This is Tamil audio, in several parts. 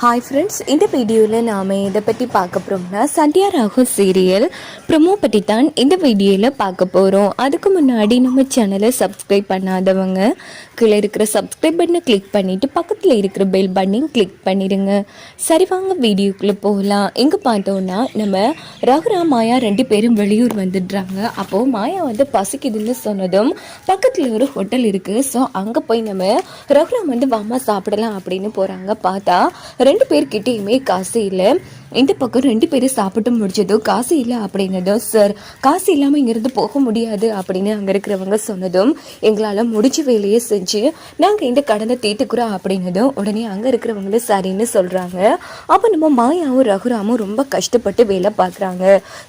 ஹாய் ஃப்ரெண்ட்ஸ், இந்த வீடியோவில் நாம் இதை பற்றி பார்க்க போகிறோம்னா சந்தியா ராகு சீரியல் ப்ரொமோ பற்றி தான் இந்த வீடியோவில் பார்க்க போகிறோம். அதுக்கு முன்னாடி நம்ம சேனலை சப்ஸ்கிரைப் பண்ணாதவங்க கீழே இருக்கிற சப்ஸ்கிரைப் பட்டனை கிளிக் பண்ணிவிட்டு பக்கத்தில் இருக்கிற பெல் பட்டனையும் கிளிக் பண்ணிடுங்க. சரி வாங்க வீடியோக்குள்ளே போகலாம். எங்கே பார்த்தோன்னா நம்ம ரகுராம் மாயா 2 பேரும் வெளியூர் வந்துடுறாங்க. அப்போது மாயா பசிக்குதுன்னு சொன்னதும் பக்கத்தில் ஒரு ஹோட்டல் இருக்குது. ஸோ அங்கே போய் நம்ம ரகுராம் வாமா சாப்பிடலாம் அப்படின்னு போகிறாங்க. பார்த்தா 2 பேர்கிட்டையுமே காசு இல்லை. இந்த பக்கம் 2 பேரும் சாப்பிட்டு முடிச்சதும் காசு இல்லை அப்படின்னதும், சார் காசு இல்லாமல் இங்கிருந்து போக முடியாது அப்படின்னு அங்கே இருக்கிறவங்க சொன்னதும், எங்களால் முடிச்ச வேலையை செஞ்சு நாங்கள் இந்த கடனை தீட்டுக்குறோம் அப்படின்னதும் உடனே அங்கே இருக்கிறவங்களும் சரின்னு சொல்கிறாங்க. அப்போ நம்ம மாயாவும் ரகுராமும் ரொம்ப கஷ்டப்பட்டு வேலை பார்க்குறாங்க.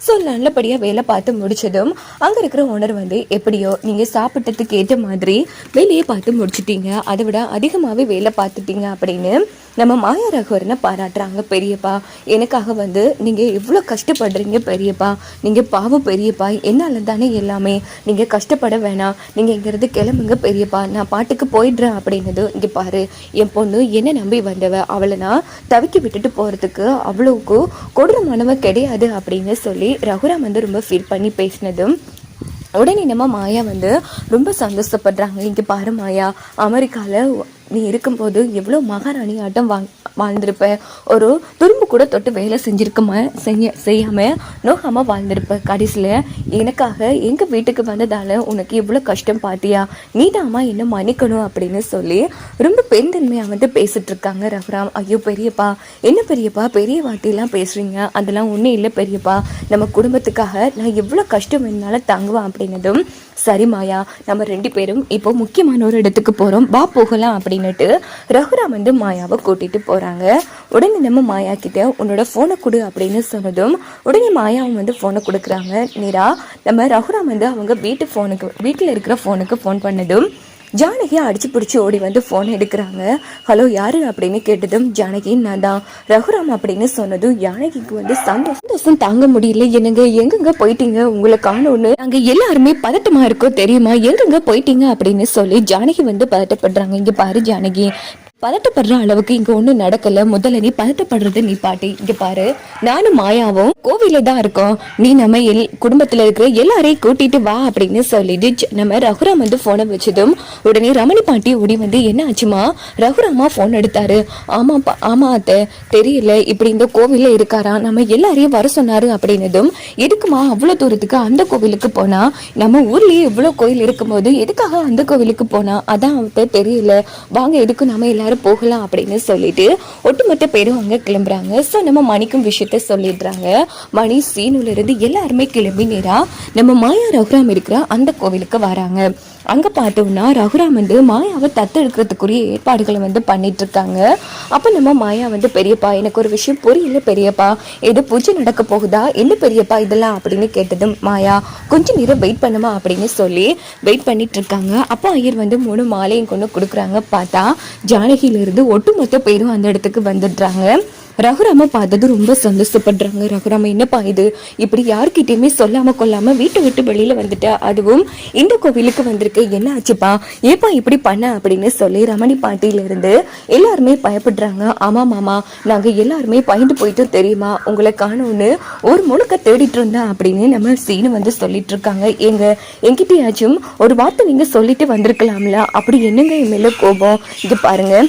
ஸோ நல்லபடியாக வேலை பார்த்து முடிச்சதும் அங்கே இருக்கிற ஓனர் எப்படியோ நீங்கள் சாப்பிட்டதுக்கு ஏற்ற மாதிரி வேலையை பார்த்து முடிச்சிட்டீங்க, அதை விட அதிகமாகவே வேலை பார்த்துட்டீங்க அப்படின்னு நம்ம மாயா ரகுவரனை பாராட்டுறாங்க. பெரியப்பா, எனக்காக நீங்கள் எவ்வளோ கஷ்டப்படுறீங்க பெரியப்பா, நீங்கள் பாவம் பெரியப்பா, என்னால் தானே எல்லாமே, நீங்கள் கஷ்டப்பட வேணாம், நீங்கள் இங்கிறது கிளம்புங்க பெரியப்பா, நான் பாட்டுக்கு போயிடுறேன் அப்படின்னது. இங்கே பாரு, என் பொண்ணு என்ன நம்பி வந்தவ, அவளை நான் தவிக்க விட்டுட்டு போகிறதுக்கு அவ்வளோக்கு கொடூரமானவ கிடையாது அப்படின்னு சொல்லி ரகுராம் ரொம்ப ஃபீல் பண்ணி பேசினதும் உடனே நம்ம மாயா ரொம்ப சந்தோஷப்படுறாங்க. இங்கே பாரு மாயா, அமெரிக்காவில் நீ இருக்கும்போது எவ்வளோ மகாராணி ஆட்டம் வாழ்ந்திருப்ப, ஒரு துரும்பு கூட தொட்டு வேலை செய்யாமல் நோகாமல் வாழ்ந்திருப்ப. கடைசியில் எனக்காக எங்கள் வீட்டுக்கு வந்ததால் உனக்கு எவ்வளோ கஷ்டம் பார்த்தியா, நீதாம்மா என்ன மன்னிக்கணும் அப்படின்னு சொல்லி ரொம்ப பெருந்தன்மையாக பேசிட்டு இருக்காங்க ரகுராம். ஐயோ பெரியப்பா, என்ன பெரியப்பா பெரிய வார்த்தையெல்லாம் பேசுகிறீங்க, அதெல்லாம் ஒன்றும் இல்லை பெரியப்பா, நம்ம குடும்பத்துக்காக நான் எவ்வளோ கஷ்டம் என்னால் தாங்குவேன் அப்படின்னதும், சரி மாயா, நம்ம 2 பேரும் இப்போ முக்கியமான ஒரு இடத்துக்கு போகிறோம், வா போகலாம் அப்படின்னுட்டு ரகுராம் மாயாவை கூட்டிகிட்டு போகிறாங்க. உடனே நம்ம மாயா கிட்ட உன்னோட ஃபோனை கொடு அப்படின்னு சொன்னதும் உடனே மாயாவும் ஃபோனை கொடுக்குறாங்க. நேரா நம்ம ரகுராம் அவங்க வீட்டில் இருக்கிற ஃபோனுக்கு ஃபோன் பண்ணதும் ஜானகியை அடிச்சு பிடிச்சி ஓடி ஃபோன் எடுக்கிறாங்க. ஹலோ யாரு அப்படின்னு கேட்டதும், ஜானகி நான் தான் ரகுராம் அப்படின்னு சொன்னதும் ஜானகிக்கு சந்தோஷம் தாங்க முடியல. என்னங்க எங்கெங்க போயிட்டீங்க, உங்களை காணோன்னு நாங்க எல்லாருமே பதட்டமா இருக்கோம் தெரியுமா, எங்கெங்க போயிட்டீங்க அப்படின்னு சொல்லி ஜானகி பதட்டப்படுறாங்க. இங்க பாரு ஜானகி, பதட்டப்படுற அளவுக்கு இங்க ஒண்ணும் நடக்கல, முதல்ல நீ பதட்டப்படுறது நீ பாட்டி. இங்க பாரு, நானும் மாயாவும் கோவில தான் இருக்கோம், நீ நம்ம குடும்பத்துல இருக்கிற எல்லாரையும் கூட்டிட்டு வா அப்படின்னு சொல்லிட்டு நம்ம ரகுராம் போனை வச்சதும் உடனே ரமணி பாட்டி ஓடி என்ன ஆச்சுமா, ரகுராமா போன் எடுத்தாரு. ஆமா அத்தை, தெரியல, இப்படி இந்த கோவில்ல இருக்காரா, நம்ம எல்லாரையும் வர சொன்னாரு அப்படின்னதும், எதுக்குமா அவ்வளவு தூரத்துக்கு அந்த கோவிலுக்கு போனா, நம்ம ஊர்லயே இவ்வளவு கோயில் இருக்கும்போது எதுக்காக அந்த கோவிலுக்கு போனா, அதான் அவத்த தெரியல, வாங்க எதுக்கு நம்ம எல்லாரும் போகலாம் அப்படின்னு சொல்லிட்டு ஒட்டுமொத்த பேரும் அங்க கிளம்புறாங்க. சோ நம்ம மணிக்கும் விஷயத்த சொல்லிடுறாங்க. மணி சீனுல இருந்து எல்லாருமே கிளம்பி நேரா நம்ம மாயா ரகுராம் இருக்கிற அந்த கோவிலுக்கு வராங்க. அங்க பார்த்தோம்னா ரகுராம் மாயாவை தத்தெடுக்கிறதுக்குரிய ஏற்பாடுகளை பண்ணிட்டு இருக்காங்க. அப்ப நம்ம மாயா பெரியப்பா, எனக்கு ஒரு விஷயம் புரியல பெரியப்பா, ஏதோ பூஜை நடக்க போகுதா என்ன பெரியப்பா இதெல்லாம் அப்படின்னு கேட்டதும், மாயா கொஞ்சம் நேரம் வெயிட் பண்ணுமா அப்படின்னு சொல்லி வெயிட் பண்ணிட்டு இருக்காங்க. அப்போ ஐயர் 3 மாலையும் கொண்டு கொடுக்குறாங்க. பார்த்தா ஜானகியில இருந்து ஒட்டுமொத்த பேரும் அந்த இடத்துக்கு வந்துடுறாங்க. ரகுராம பார்த்தது ரொம்ப சந்தோஷப்படுறாங்க. ரகுராம என்னப்பா இது, இப்படி யாருக்கிட்டையுமே சொல்லாம கொள்ளாம வீட்டை விட்டு வெளியில வந்துட்டா, அதுவும் இந்த கோவிலுக்கு வந்திருக்கு, என்ன ஆச்சுப்பா, ஏப்பா இப்படி பண்ண அப்படின்னு சொல்லி ரமணி பாட்டியில இருந்து எல்லாருமே பயப்படுறாங்க. ஆமா மாமா, நாங்க எல்லாருமே பயந்து போயிட்டு தெரியுமா, உங்களை காணோன்னு ஒரு முழுக்க தேடிட்டு இருந்தேன் அப்படின்னு நம்ம சீனு சொல்லிட்டு இருக்காங்க. என்கிட்டயாச்சும் ஒரு வார்த்தை நீங்க சொல்லிட்டு வந்திருக்கலாம்ல, அப்படி என்னங்க என் மேல கோபம், இது பாருங்க,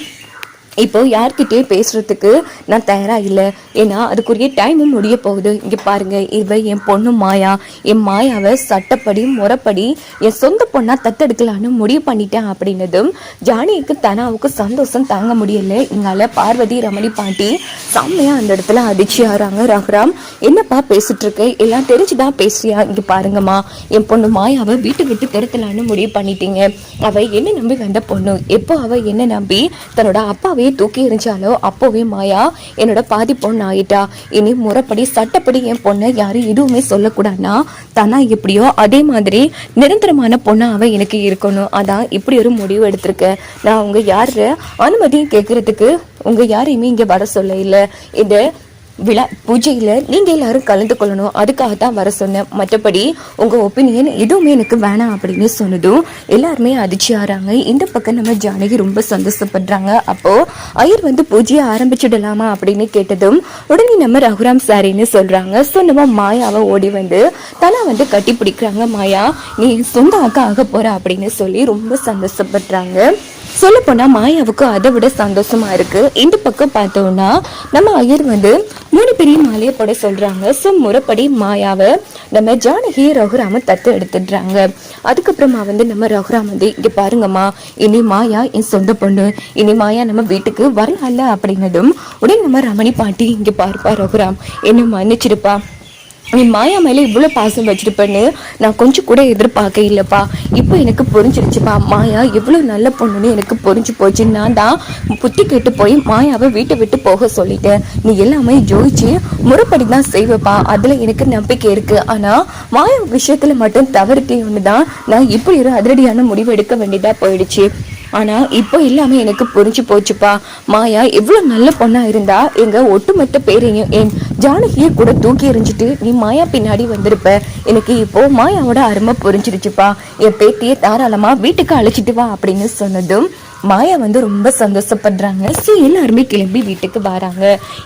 இப்போ யார்கிட்டயே பேசுறதுக்கு நான் தயாரா இல்லை, ஏன்னா அதுக்குரிய டைமும் முடிய போகுது. இங்க பாருங்க, இவ என் பொண்ணு மாயா, என் மாயாவை சட்டப்படி முறைப்படி என் சொந்த பொண்ணா தத்தெடுக்கலான்னு முடிவு பண்ணிட்டேன் அப்படின்னதும் ஜானிக்கு தனாவுக்கு சந்தோஷம் தாங்க முடியல. இங்கால பார்வதி ரமணி பாட்டி செம்மையா அந்த இடத்துல அதிர்ச்சி ஆறாங்க. ரகுராம், என்னப்பா பேசிட்டு இருக்க, எல்லாம் தெரிஞ்சுதான் பேசுறியா, இங்க பாருங்கம்மா, என் பொண்ணு மாயாவை வீட்டு விட்டு திறத்தலான்னு முடிவு பண்ணிட்டீங்க. அவ என்ன நம்பி வந்த பொண்ணு, எப்போ அவ என்ன நம்பி தன்னோட அப்பாவை தூக்கி எறிஞ்சாலோ அப்போவே மாயா என்னோட பாதி பொண்ணு ஆயிட்டா. இனி முறைப்படி சட்டப்படி என் பொண்ணை யாரும் எதுவுமே சொல்லக்கூடாதுன்னா தானா எப்படியோ அதே மாதிரி நிரந்தரமான பொண்ணா அவ எனக்கு இருக்கணும். அதான் இப்படி ஒரு முடிவு எடுத்திருக்கேன். நான் உங்க யாரு அனுமதியும் கேட்கறதுக்கு உங்க யாரையுமே இங்க வர சொல்ல இல்லை. இந்த விழா பூஜையில் நீங்கள் எல்லாரும் கலந்து கொள்ளணும், அதுக்காக தான் வர சொன்னேன், மற்றபடி உங்கள் ஒப்பீனியன் எதுவுமே எனக்கு வேணாம் அப்படின்னு சொன்னதும் எல்லாருமே அதிர்ச்சி ஆறாங்க. இந்த பக்கம் நம்ம ஜானகி ரொம்ப சந்தோஷப்படுறாங்க. அப்போது ஐயர் வந்து பூஜையை ஆரம்பிச்சிடலாமா அப்படின்னு கேட்டதும் உடனே நம்ம ரகுராம் சாரின்னு சொல்கிறாங்க. ஸோ நம்ம மாயாவை ஓடி வந்து தலை வந்து கட்டி பிடிக்கிறாங்க. மாயா நீ சொந்த அக்கா ஆக போகிற அப்படின்னு சொல்லி ரொம்ப சந்தோஷப்படுறாங்க. சொல்ல போனா மாயாவுக்கு அதை விட சந்தோஷமா இருக்கு. இந்த பக்கம் பார்த்தோம்னா நம்ம ஐயர் வந்து 3 பெரிய மாலையை போட சொல்றாங்க. ஸோ முறைப்படி மாயாவை நம்ம ஜானகி ரகுராம தத்து எடுத்துடுறாங்க. அதுக்கப்புறமா வந்து நம்ம ரகுராம் வந்து இங்க பாருங்கம்மா, இனி மாயா என் சொந்த பொண்ணு, இனி மாயா நம்ம வீட்டுக்கு வரலாம்ல அப்படின்னதும் உடனே நம்ம ரமணி பாட்டி இங்க பாருப்பா ரகுராம், என்ன மன்னிச்சிருப்பா, நீ மாயா மேலே இவ்வளோ பாசம் வச்சிருப்பேன்னு நான் கொஞ்சம் கூட எதிர்பார்க்க இல்லைப்பா. இப்போ எனக்கு புரிஞ்சிருச்சுப்பா, மாயா எவ்வளோ நல்ல பொண்ணுன்னு எனக்கு புரிஞ்சு போச்சு. நான் தான் புத்தி கேட்டு போய் மாயாவை வீட்டை விட்டு போக சொல்லிட்டேன். நீ எல்லாமே ஜோதிச்சு முறைப்படி தான் செய்வப்பா, அதில் எனக்கு நம்பிக்கை இருக்குது. ஆனால் மாயா விஷயத்தில் மட்டும் தவறுட்டே ஒன்று தான் நான் இப்படி ஒரு அதிரடியான முடிவு எடுக்க வேண்டியதாக போயிடுச்சு. ஆனால் இப்போ எல்லாமே எனக்கு புரிஞ்சு போச்சுப்பா. மாயா எவ்வளோ நல்ல பொண்ணா இருந்தா எங்க ஒட்டுமொத்த பேரையும் என் ஜானகியை கூட தூக்கி எறிஞ்சிட்டு நீ மாயா பின்னாடி வந்திருப்ப. எனக்கு இப்போ மாயாவோட அருமை புரிஞ்சிருச்சுப்பா. என் பேத்தியை தாராளமா வீட்டுக்கு அழைச்சிட்டு வா அப்படின்னு சொன்னதும் மாயா வந்து ரொம்ப சந்தோஷப்படுறாங்க. ஸோ எல்லாருமே கிளம்பி வீட்டுக்கு வராங்க.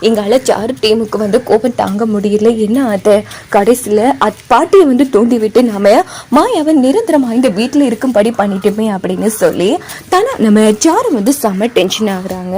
எங்கால சாரு டீமுக்கு வந்து கோபம் தாங்க முடியல. என்ன ஆத கடைசியில் பாட்டியை வந்து தூண்டி விட்டு நாம மாயாவை நிரந்தரமாக இந்த வீட்டில் இருக்கும்படி பண்ணிட்டோமே அப்படின்னு சொல்லி தானே நம்ம சாரு வந்து செம்ம டென்ஷன் ஆகுறாங்க.